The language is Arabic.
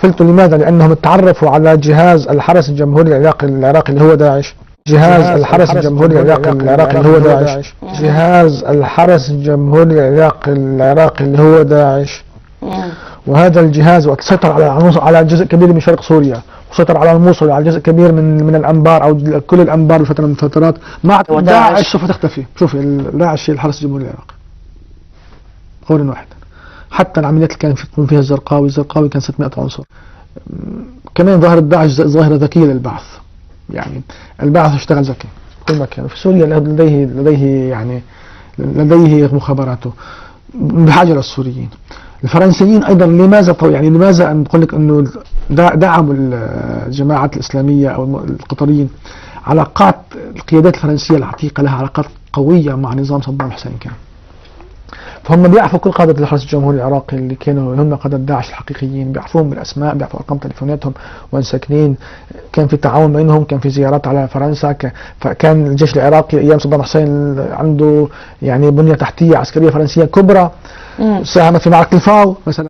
قلت لماذا؟ لأنهم تعرفوا على جهاز الحرس الجمهوري العراقي اللي هو داعش. جهاز الحرس الجمهوري العراقي اللي هو داعش. جهاز الحرس الجمهوري العراقي اللي هو داعش. وهذا الجهاز سيطر على جزء كبير من شرق سوريا، وسيطر على الموصل وعلى جزء كبير من الانبار او كل الانبار بفتره من الفترات. مع داعش سوف تختفي. شوفي داعش هي الحرس الجمهوري العراقي قولا واحدا. حتى العمليات اللي كان تقوم فيها الزرقاوي كان 600 عنصر. كمان ظاهرة داعش ظاهرة ذكية للبعث، يعني البعث اشتغل ذكي كل ما كان في سوريا. لديه مخابراته بحاجة للسوريين. الفرنسيين ايضا لماذا نقول لك انه دعموا الجماعات الاسلاميه او القطريين؟ علاقات القيادات الفرنسيه العتيقه لها علاقات قويه مع نظام صدام حسين كان. فهم بيعرفوا كل قادة الحرس الجمهوري العراقي اللي كانوا هم قادة داعش الحقيقيين، بيعرفوهم بالاسماء، بيعرفوا ارقام تليفوناتهم وين ساكنين. كان في تعاون بينهم، كان في زيارات على فرنسا. فكان الجيش العراقي ايام صدام حسين عنده يعني بنية تحتية عسكرية فرنسية كبرى. ساهمت في معركة الفاو مثلا.